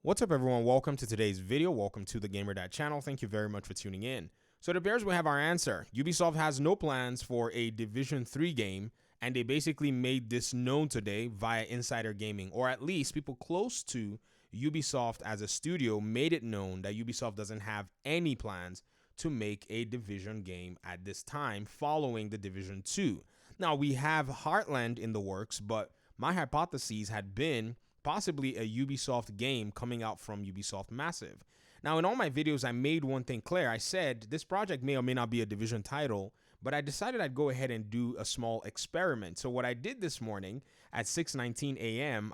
What's up, everyone? Welcome to today's video. Welcome to the Gamer Dad channel. Thank you very much for tuning in. So it appears we have our answer. Ubisoft has no plans for a Division 3 game, and they basically made this known today via insider gaming, or at least people close to Ubisoft as a studio made it known that Ubisoft doesn't have any plans to make a Division game at this time following the Division 2. Now, we have Heartland in the works, but my hypotheses had been possibly a Ubisoft game coming out from Ubisoft Massive. Now, in all my videos, I made one thing clear. I said this project may or may not be a Division title, but I decided I'd go ahead and do a small experiment. So what I did this morning at 6:19 a.m.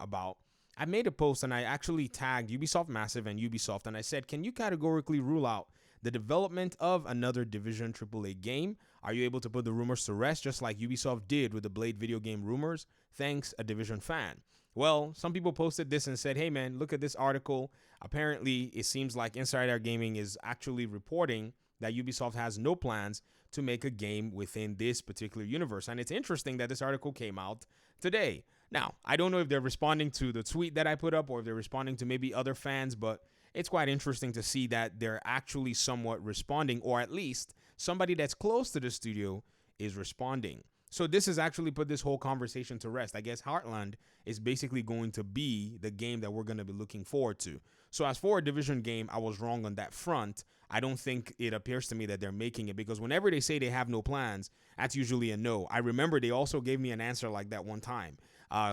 I made a post and I actually tagged Ubisoft Massive and Ubisoft, and I said, can you categorically rule out the development of another Division AAA game? Are you able to put the rumors to rest just like Ubisoft did with the Blade video game rumors? Thanks, a Division fan. Well, some people posted this and said, hey man, look at this article. Apparently, it seems like Insider Gaming is actually reporting that Ubisoft has no plans to make a game within this particular universe. And it's interesting that this article came out today. Now, I don't know if they're responding to the tweet that I put up or if they're responding to maybe other fans, but it's quite interesting to see that they're actually somewhat responding, or at least somebody that's close to the studio is responding. So this has actually put this whole conversation to rest. I guess Heartland is basically going to be the game that we're going to be looking forward to. So as for a Division game, I was wrong on that front. I don't think it appears to me that they're making it, because whenever they say they have no plans, that's usually a no. I remember they also gave me an answer like that one time.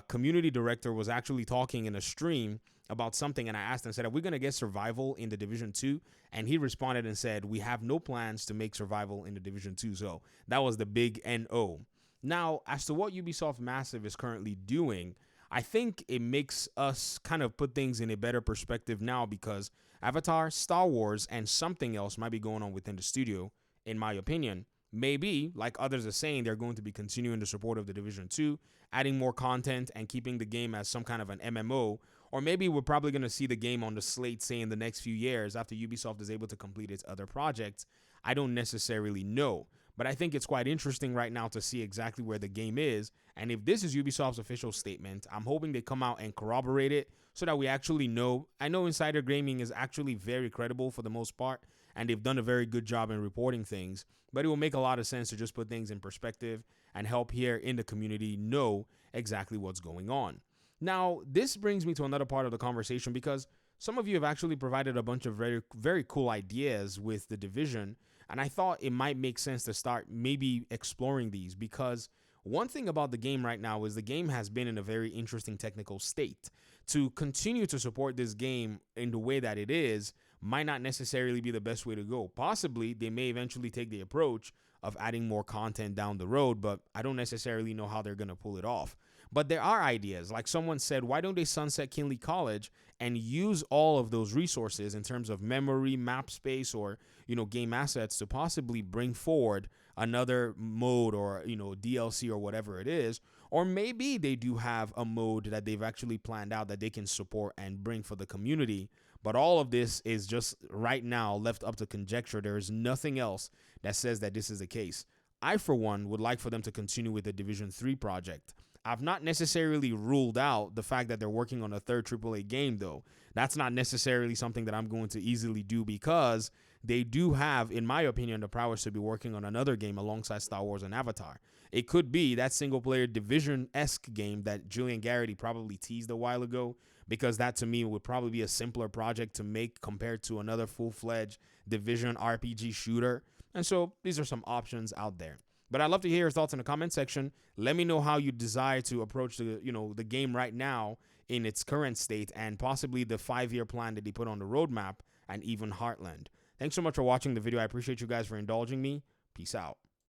Community director was actually talking in a stream about something, and I asked and said, are we going to get survival in the Division 2? And he responded and said, we have no plans to make survival in the Division 2. So that was the big NO. Now, as to what Ubisoft Massive is currently doing, I think it makes us kind of put things in a better perspective now, because Avatar, Star Wars, and something else might be going on within the studio, in my opinion. Maybe, like others are saying, they're going to be continuing the support of the Division 2, adding more content and keeping the game as some kind of an MMO. Or maybe we're probably going to see the game on the slate, say, in the next few years after Ubisoft is able to complete its other projects. I don't necessarily know. But I think it's quite interesting right now to see exactly where the game is. And if this is Ubisoft's official statement, I'm hoping they come out and corroborate it so that we actually know. I know Insider Gaming is actually very credible for the most part, and they've done a very good job in reporting things. But it will make a lot of sense to just put things in perspective and help here in the community know exactly what's going on. Now, this brings me to another part of the conversation, because some of you have actually provided a bunch of very, very cool ideas with the Division, and I thought it might make sense to start maybe exploring these, because one thing about the game right now is the game has been in a very interesting technical state. To continue to support this game in the way that it is might not necessarily be the best way to go. Possibly, they may eventually take the approach of adding more content down the road, but I don't necessarily know how they're going to pull it off. But there are ideas. Like someone said, why don't they sunset Kinley College and use all of those resources in terms of memory, map space, or, game assets to possibly bring forward another mode or, DLC or whatever it is. Or maybe they do have a mode that they've actually planned out that they can support and bring for the community. But all of this is just right now left up to conjecture. There is nothing else that says that this is the case. I, for one, would like for them to continue with the Division 3 project. I've not necessarily ruled out the fact that they're working on a third AAA game, though. That's not necessarily something that I'm going to easily do, because they do have, in my opinion, the prowess to be working on another game alongside Star Wars and Avatar. It could be that single-player Division-esque game that Julian Garrity probably teased a while ago, because that, to me, would probably be a simpler project to make compared to another full-fledged Division RPG shooter. And so these are some options out there. But I'd love to hear your thoughts in the comment section. Let me know how you desire to approach the game right now in its current state, and possibly the 5-year plan that they put on the roadmap, and even Heartland. Thanks so much for watching the video. I appreciate you guys for indulging me. Peace out.